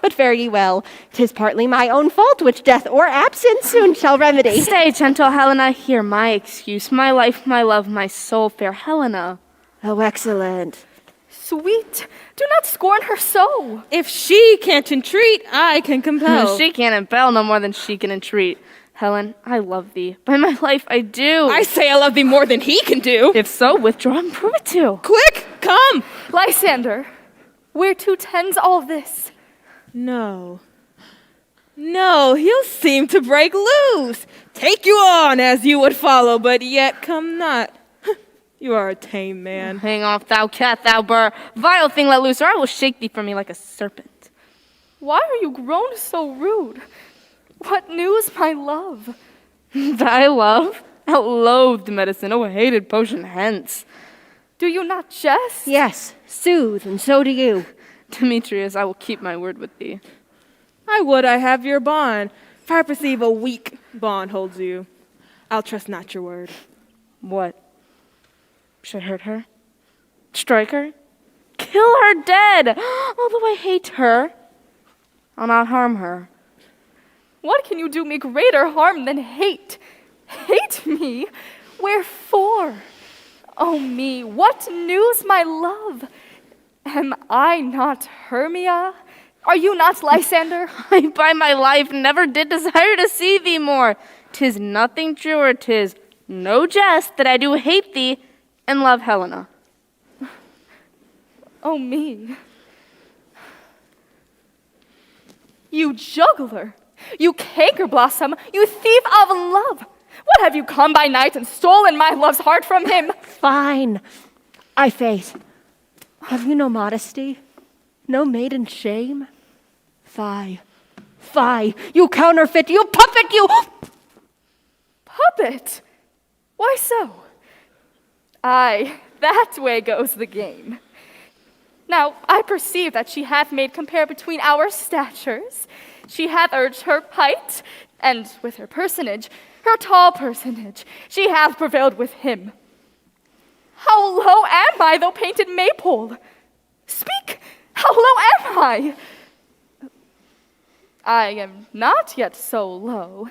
But fare ye well, 'tis partly my own fault, which death or absence soon shall remedy. Stay, gentle Helena, hear my excuse, my life, my love, my soul, fair Helena. Oh, excellent. Sweet, do not scorn her so. If she can't entreat, I can compel. She can't impel no more than she can entreat. Helen, I love thee. By my life, I do. I say I love thee more than he can do. If so, withdraw and prove it to. Quick, come! Lysander, whereto tends all this? No, he'll seem to break loose. Take you on as you would follow, but yet come not. You are a tame man. Hang off, thou cat, thou burr. Vile thing, let loose, or I will shake thee from me like a serpent. Why are you grown so rude? What news, my love? Thy love? Outloathed medicine, oh hated potion, hence. Do you not jest? Yes, soothe, and so do you. Demetrius, I will keep my word with thee. I would I have your bond, for I perceive a weak bond holds you. I'll trust not your word. What? Should I hurt her? Strike her? Kill her dead! Although I hate her, I'll not harm her. What can you do me greater harm than hate? Hate me? Wherefore? Oh me, what news, my love? Am I not Hermia? Are you not Lysander? I, by my life, never did desire to see thee more. 'Tis nothing truer, 'tis no jest that I do hate thee and love Helena. Oh me. You juggler, you canker blossom, you thief of love. What have you come by night and stolen my love's heart from him? Fine. I faith. Have you no modesty? No maiden shame? Fie. Fie. You counterfeit, you puppet, you... Puppet? Why so? Aye, that way goes the game. Now, I perceive that she hath made compare between our statures. She hath urged her height, and with her personage, her tall personage, she hath prevailed with him. How low am I, though painted maypole? Speak! How low am I? I am not yet so low,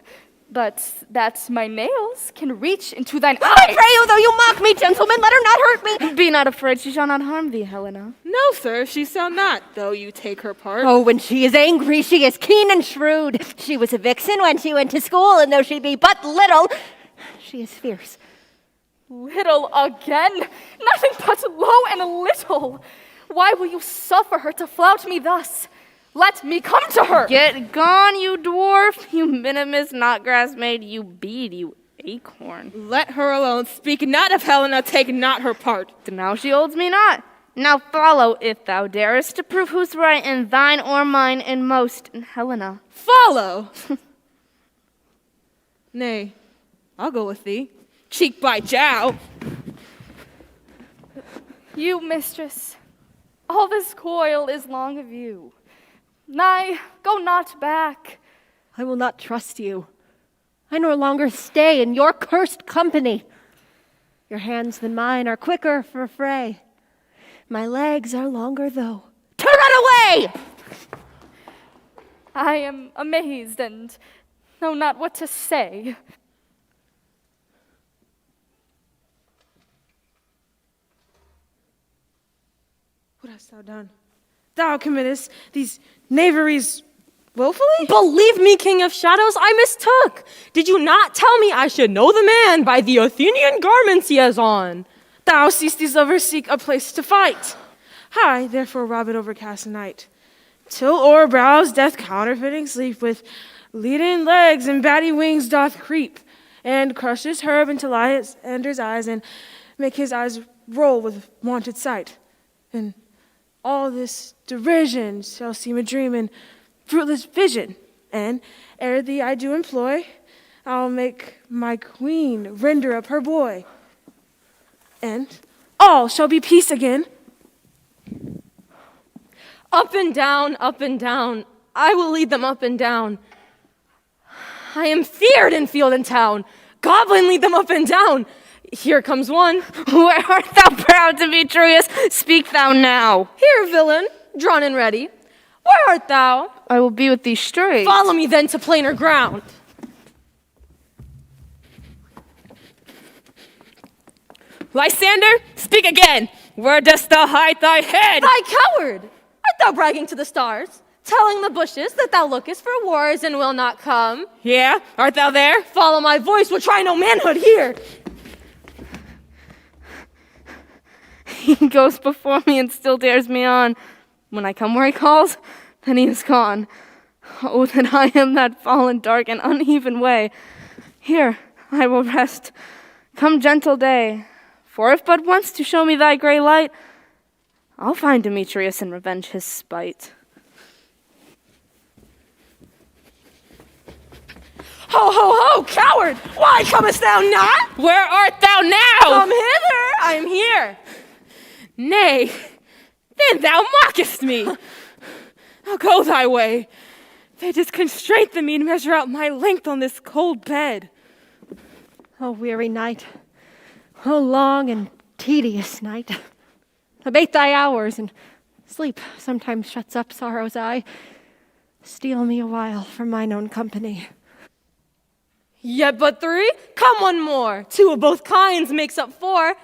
but that my nails can reach into thine eye. I pray you, though you mock me, gentlemen, let her not hurt me. Be not afraid, she shall not harm thee, Helena. No, sir, she shall not, though you take her part. Oh, when she is angry, she is keen and shrewd. She was a vixen when she went to school, and though she be but little, she is fierce. Little again? Nothing but low and little. Why will you suffer her to flout me thus? Let me come to her. Get gone, you dwarf, you minimus, not grass maid, you bead, you acorn. Let her alone. Speak not of Helena, take not her part. Now she holds me not. Now follow, if thou darest, to prove who's right in thine or mine, and most in Helena. Follow! Nay, I'll go with thee. Cheek by jowl. You, mistress, all this coil is long of you. Nay, go not back. I will not trust you. I no longer stay in your cursed company. Your hands than mine are quicker for fray. My legs are longer, though, to run away! I am amazed and know not what to say. What hast thou done? Thou committest these knaveries willfully? Believe me, King of Shadows, I mistook. Did you not tell me I should know the man by the Athenian garments he has on? Thou seest these lovers seek a place to fight. I, therefore, rob it overcast night, till o'er brows death counterfeiting sleep with leaden legs and batty wings doth creep, and crushes herb into Lyander's eyes, and make his eyes roll with wonted sight. And all this derision shall seem a dream and fruitless vision. And ere thee I do employ, I'll make my queen render up her boy. And all shall be peace again. Up and down, I will lead them up and down. I am feared in field and town. Goblin, lead them up and down. Here comes one. Where art thou, proud Demetrius? Speak thou now. Here, villain, drawn and ready. Where art thou? I will be with thee straight. Follow me then to plainer ground. Lysander, speak again. Where dost thou hide thy head? Thy coward! Art thou bragging to the stars, telling the bushes that thou lookest for wars and will not come? Yeah, art thou there? Follow my voice, we'll try no manhood here. He goes before me and still dares me on. When I come where he calls, then he is gone. Oh, that I am that fallen, dark, and uneven way. Here I will rest. Come, gentle day. For if but once to show me thy gray light, I'll find Demetrius and revenge his spite. Ho, ho, ho, coward! Why comest thou not? Where art thou now? Come hither, I am here. Nay, then thou mockest me. Now go thy way. They just constraint the me to measure out my length on this cold bed. O weary night, O long and tedious night, abate thy hours, and sleep sometimes shuts up sorrow's eye. Steal me a while from mine own company. Yet but three? Come one more. Two of both kinds makes up four.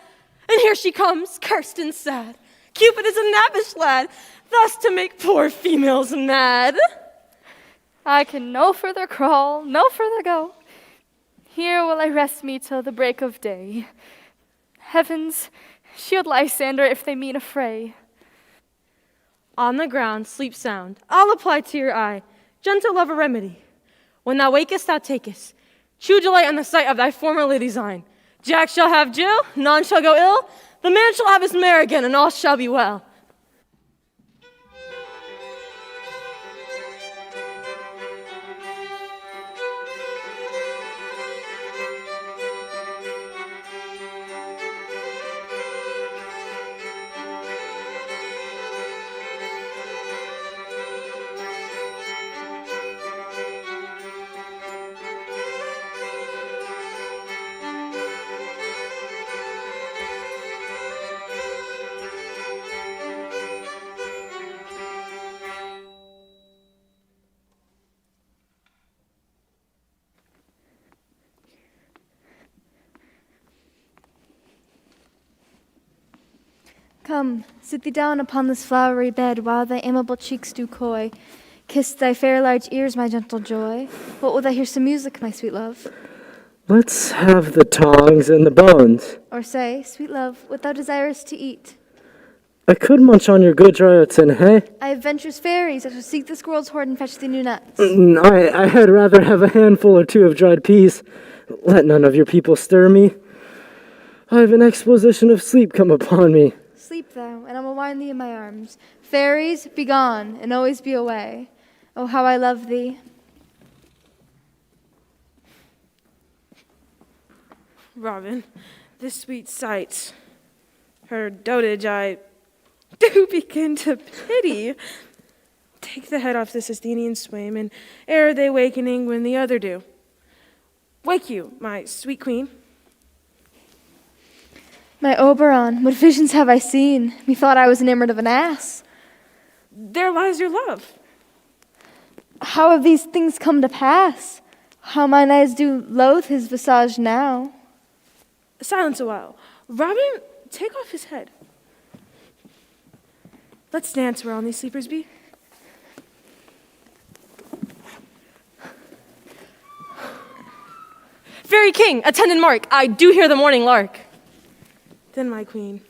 And here she comes, cursed and sad. Cupid is a knappish lad, thus to make poor females mad. I can no further crawl, no further go. Here will I rest me till the break of day. Heavens, shield Lysander if they meet a fray. On the ground, sleep sound. I'll apply to your eye. Gentle love a remedy. When thou wakest, thou takest. True delight on the sight of thy former lady's eye. Jack shall have Jill, none shall go ill. The man shall have his mare again, and all shall be well. Come, sit thee down upon this flowery bed, while thy amiable cheeks do coy. Kiss thy fair large ears, my gentle joy. What will thou hear some music, my sweet love? Let's have the tongs and the bones. Or say, sweet love, what thou desirest to eat. I could munch on your good dry oats and hay. I have venturous fairies that shall seek the squirrel's hoard and fetch thee new nuts. I had rather have a handful or two of dried peas. Let none of your people stir me. I have an exposition of sleep come upon me. Sleep thou, and I will wind thee in my arms. Fairies, be gone, and always be away. Oh, how I love thee. Robin, this sweet sight, her dotage I do begin to pity. Take the head off this Athenian swain, and ere they wakening when the other do. Wake you, my sweet queen. My Oberon, what visions have I seen? Methought I was enamored of an ass. There lies your love. How have these things come to pass? How mine eyes do loathe his visage now. Silence a while. Robin, take off his head. Let's dance where all these sleepers be. Fairy king, attend and mark. I do hear the morning lark. Then, my queen,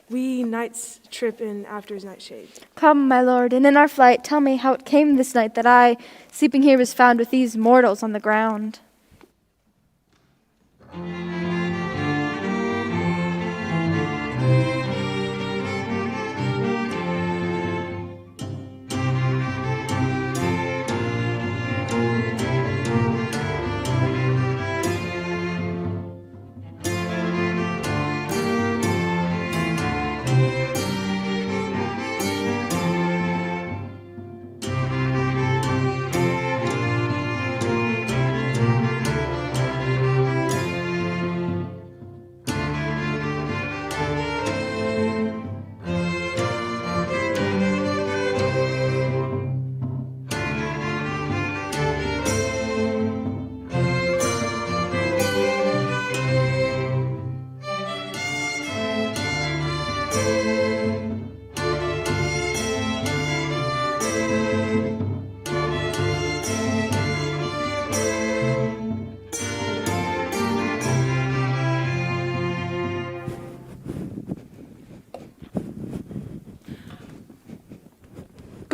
we knights trip in after's nightshade. Come, my lord, and in our flight tell me how it came this night that I, sleeping here, was found with these mortals on the ground.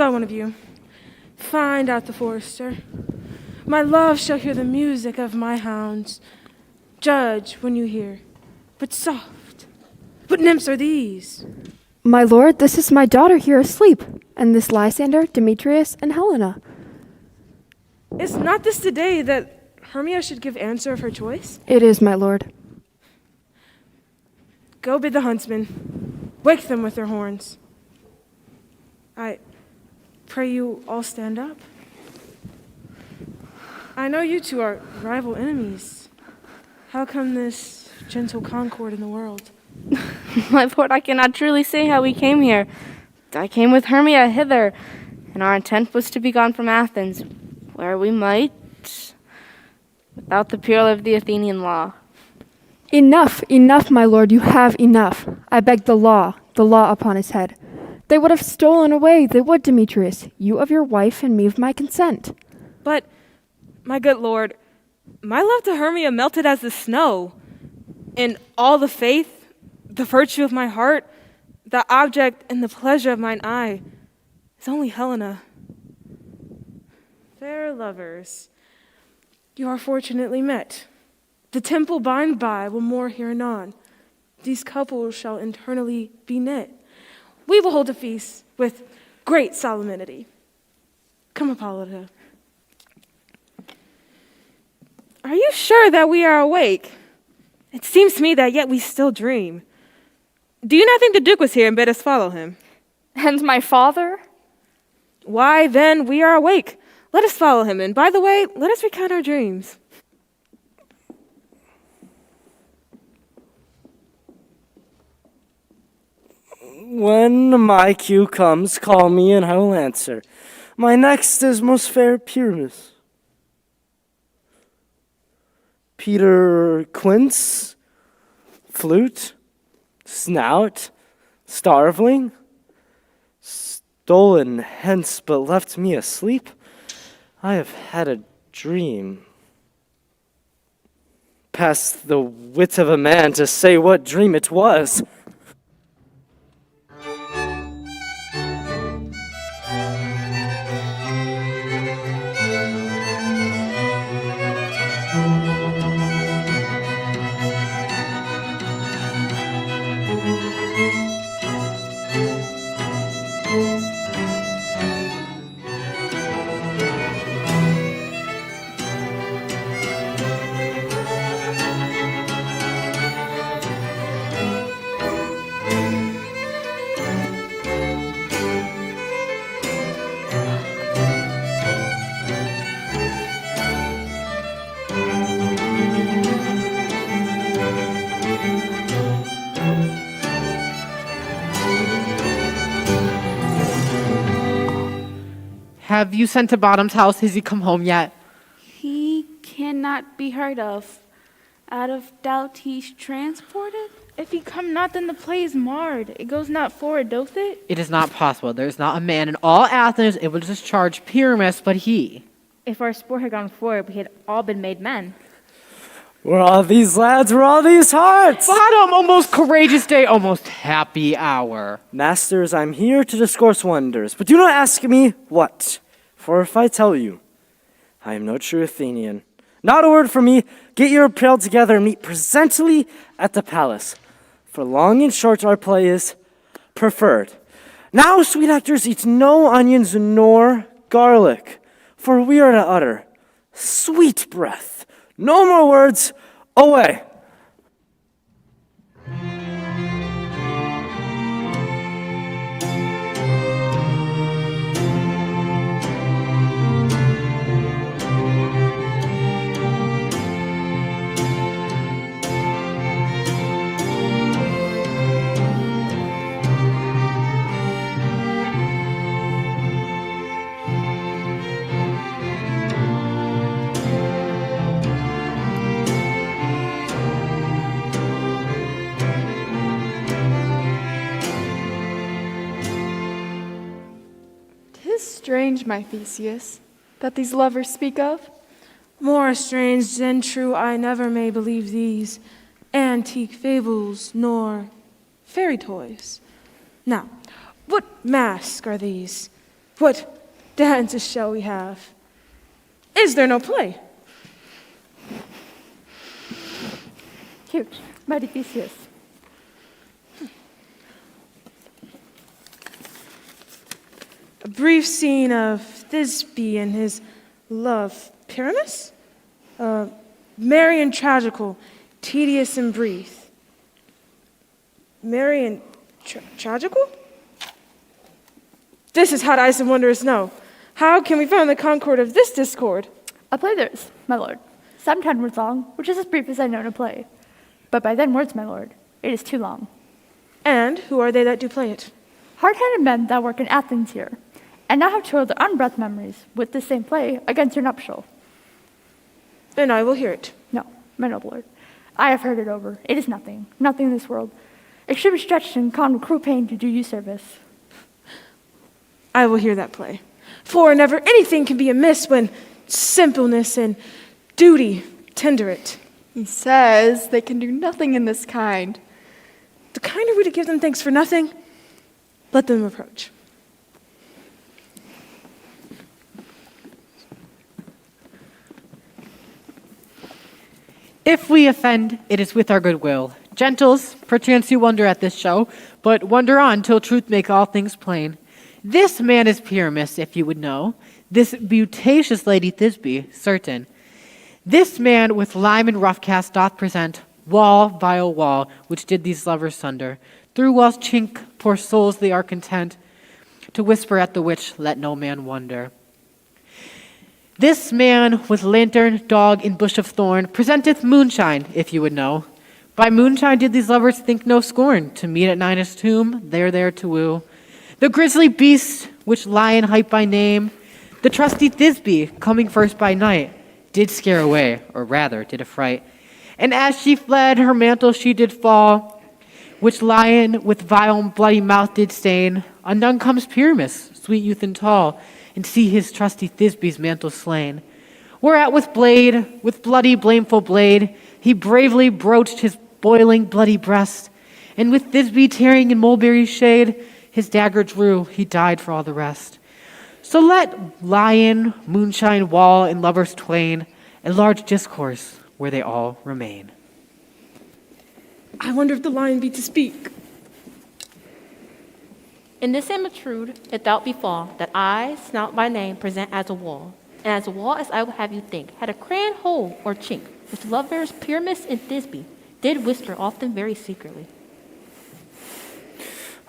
Go, one of you. Find out the forester. My love shall hear the music of my hounds. Judge when you hear, but soft. What nymphs are these? My lord, this is my daughter here asleep, and this Lysander, Demetrius, and Helena. Is not this the day that Hermia should give answer of her choice? It is, my lord. Go bid the huntsmen. Wake them with their horns. I pray you all stand up. I know you two are rival enemies. How come this gentle concord in the world? My lord, I cannot truly say how we came here. I came with Hermia hither, and our intent was to be gone from Athens, where we might, without the peril of the Athenian law. Enough, enough, my lord, you have enough. I beg the law upon his head. They would have stolen away, they would, Demetrius, you of your wife and me of my consent. But, my good lord, my love to Hermia melted as the snow, and all the faith, the virtue of my heart, the object and the pleasure of mine eye, is only Helena. Fair lovers, you are fortunately met. The temple by and by will more here anon. These couples shall internally be knit. We will hold a feast with great solemnity. Come, Hippolyta. Are you sure that we are awake? It seems to me that yet we still dream. Do you not think the Duke was here and bid us follow him? And my father? Why, then, we are awake. Let us follow him, and by the way, let us recount our dreams. When my cue comes, call me and I will answer. My next is most fair Pyramus. Peter Quince, flute, snout, starveling, stolen hence but left me asleep. I have had a dream. Past the wit of a man to say what dream it was. Have you sent to Bottom's house? Has he come home yet? He cannot be heard of. Out of doubt he's transported? If he come not, then the play is marred. It goes not forward, doth it? It is not possible. There is not a man in all Athens able to discharge Pyramus but he. If our sport had gone forward, we had all been made men. Where are these lads? Where are these hearts? Bottom, almost courageous day, almost happy hour. Masters, I'm here to discourse wonders, but do not ask me what. For if I tell you, I am no true Athenian. Not a word from me. Get your apparel together and meet presently at the palace. For long and short our play is preferred. Now, sweet actors, eat no onions nor garlic, for we are to utter sweet breath. No more words, away. Strange, my Theseus, that these lovers speak of. More strange than true I never may believe these antique fables nor fairy toys. Now, what masks are these? What dances shall we have? Is there no play? Huge. Mighty Theseus. A brief scene of Thisbe and his love. Pyramus? Merry and tragical, tedious and brief. Merry and tragical? This is how to ice and wondrous know. How can we find the concord of this discord? A play there is, my lord. Some 10 words long, which is as brief as I know to play. But by then words, my lord, it is too long. And who are they that do play it? Hard-handed men that work in Athens here, and now have toiled their unbreathed memories with this same play against your nuptial. Then I will hear it. No, my noble lord. I have heard it over. It is nothing, nothing in this world. It should be stretched and con with cruel pain to do you service. I will hear that play. For never anything can be amiss when simpleness and duty tender it. He says they can do nothing in this kind. The kind are we to give them thanks for nothing? Let them approach. If we offend, it is with our goodwill. Gentles, perchance you wonder at this show, but wonder on till truth make all things plain. This man is Pyramus, if you would know. This beauteous lady Thisbe, certain. This man with lime and rough cast doth present wall, vile wall, which did these lovers sunder. Through wall's chink, poor souls they are content to whisper at the which let no man wonder. This man with lantern, dog, and bush of thorn presenteth moonshine, if you would know. By moonshine did these lovers think no scorn to meet at Ninus' tomb, there to woo. The grisly beast, which lion hight by name, the trusty Thisbe, coming first by night, did scare away, or rather did affright. And as she fled, her mantle she did fall, which lion with vile and bloody mouth did stain. Undone comes Pyramus, sweet youth and tall, and see his trusty Thisbe's mantle slain. Whereat with bloody blameful blade, he bravely broached his boiling bloody breast, and with Thisbe tearing in mulberry shade, his dagger drew, he died for all the rest. So let lion, moonshine, wall, and lovers twain a large discourse where they all remain. I wonder if the lion be to speak. In this same intrude, it thou befall that I, snout by name, present as a wall, and as a wall as I will have you think, had a crayon hole or chink, which lovers Pyramus and Thisbe did whisper often very secretly.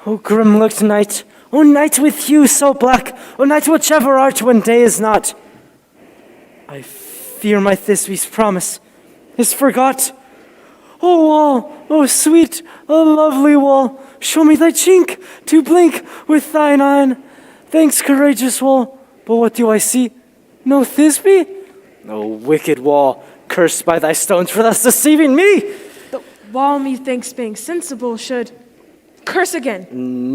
O grim-looked night, O night with hue so black, O night whichever art when day is not. I fear my Thisbe's promise is forgot. O wall, O sweet, O lovely wall, show me thy chink to blink with thine eye. Thanks, courageous wall, but what do I see? No Thisbe? No wicked wall, cursed by thy stones for thus deceiving me. The wall, methinks, being sensible, should curse again.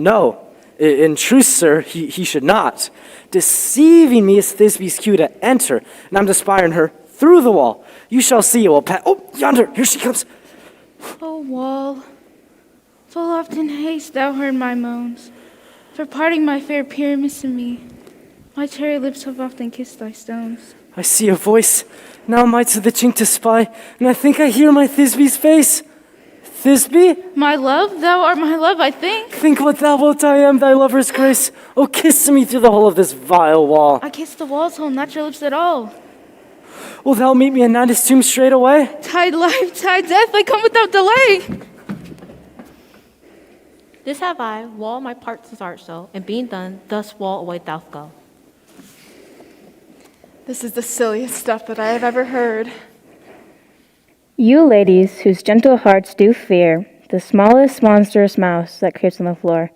No, in truth, sir, he should not. Deceiving me is Thisbe's cue to enter, and I'm to spy on her through the wall. You shall see it will pass. Oh, yonder, here she comes. O wall, full often hast thou heard my moans, for parting my fair Pyramus and me. My cherry lips have often kissed thy stones. I see a voice, now might to the chink to spy, and I think I hear my Thisbe's face. Thisbe? My love, thou art my love, I think. Think what thou wilt I am, thy lover's grace. Oh, kiss me through the hole of this vile wall. I kiss the wall's hole, not your lips at all. Will thou meet me in Ninus' tomb straight away? Tide life, tide death, I come without delay. This have I, wall my parts as art so, and being done, thus wall away thou go. This is the silliest stuff that I have ever heard. You ladies, whose gentle hearts do fear the smallest monstrous mouse that creeps on the floor,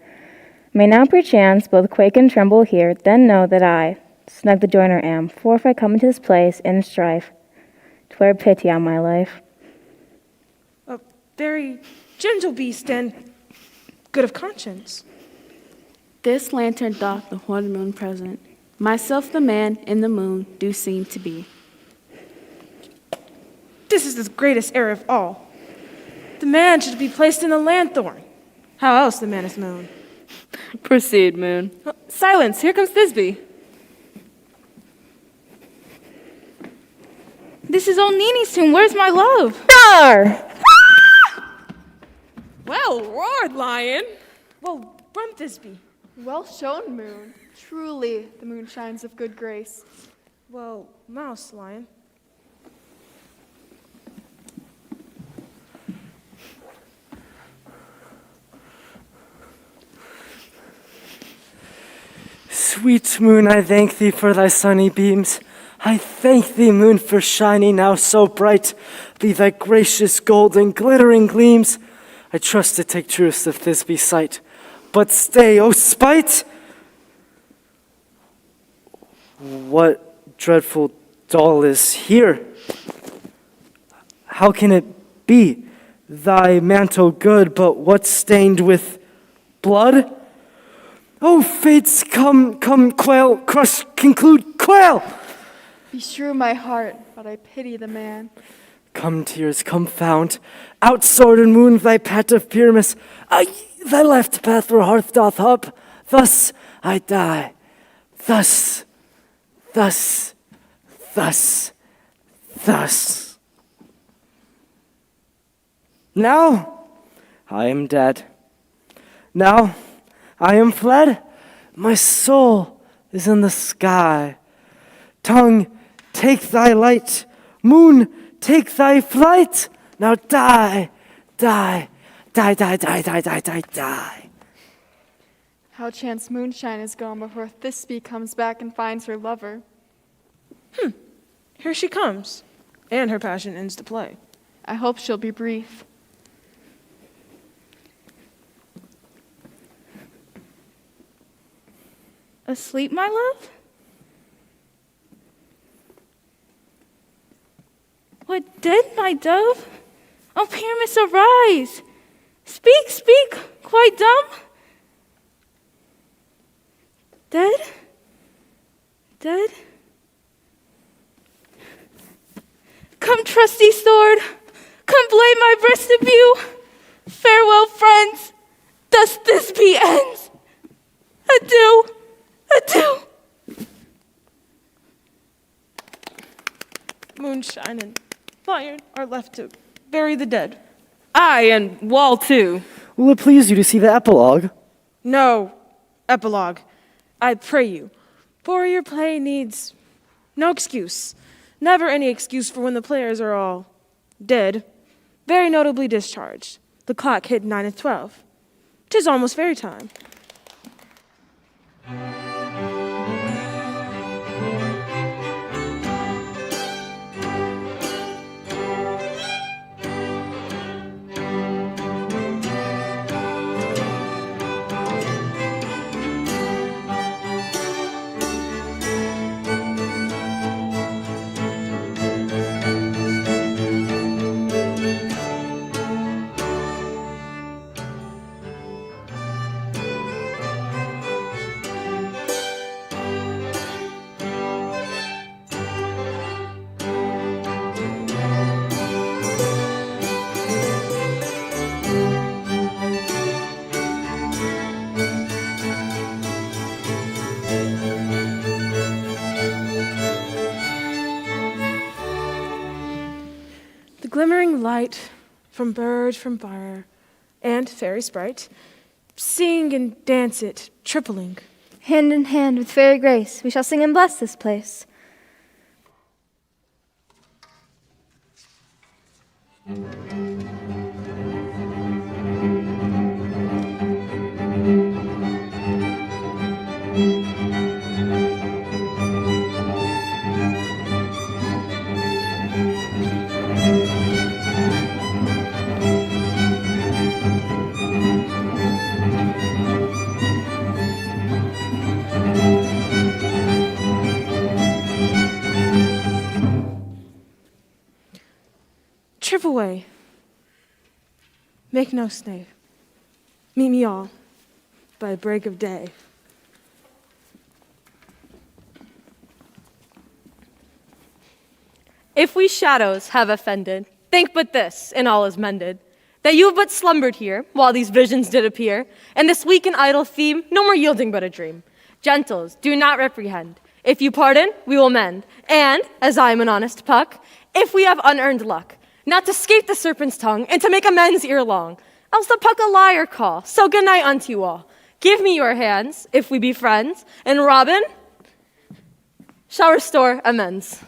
may now perchance both quake and tremble here, then know that I, snug the joiner am, for if I come into this place in strife, 'twere pity on my life. A very gentle beast and good of conscience. This lantern doth the horned moon present. Myself the man in the moon do seem to be. This is the greatest error of all. The man should be placed in the lanthorn. How else the man is known? Proceed, Moon. Silence, here comes Thisbe. This is old Nini's tune. Where's my love? Dar! Well roared, lion. Well run, Thisbe. Well shown, Moon. Truly, the moon shines of good grace. Well, mouse, lion. Sweet moon, I thank thee for thy sunny beams. I thank thee, moon, for shining now so bright. Be thy gracious golden glittering gleams. I trust to take truce of Thisbe's sight. But stay, O spite! What dreadful doll is here? How can it be? Thy mantle good, but what's stained with blood? Oh, fates, come, quail, crush, conclude, quail! Beshrew my heart, but I pity the man. Come, tears, come, fount, outsword and moon thy pet of Pyramus. Thy left path where hearth doth up. Thus I die. Thus. Now I am dead. Now I am fled. My soul is in the sky. Tongue, take thy light. Moon, take thy flight. Now die. How chance moonshine is gone before Thisbe comes back and finds her lover. Here she comes. And her passion ends the play. I hope she'll be brief. Asleep, my love? What dead, my dove? Oh, Pyramus, arise! Speak, quite dumb? Dead? Come, trusty sword, come blade my breast of you. Farewell, friends, thus Thisbe ends. Adieu. Moonshine and fire are left to bury the dead. Aye, and Wall too. Will it please you to see the epilogue? No, epilogue. I pray you, for your play needs no excuse. Never any excuse for when the players are all dead, very notably discharged. The clock hit 9 of 12. 'Tis almost fairy time. Glimmering light from bird, from briar, and fairy sprite, sing and dance it, tripling. Hand in hand with fairy grace, we shall sing and bless this place. Trip away. Make no stay. Meet me all by break of day. If we shadows have offended, think but this, and all is mended. that you have but slumbered here, while these visions did appear, and this weak and idle theme, no more yielding but a dream. Gentles, do not reprehend. If you pardon, we will mend. And, as I am an honest puck, if we have unearned luck, not to escape the serpent's tongue, and to make amends ere long, else the puck a liar call. So good night unto you all. Give me your hands, if we be friends, and Robin shall restore amends.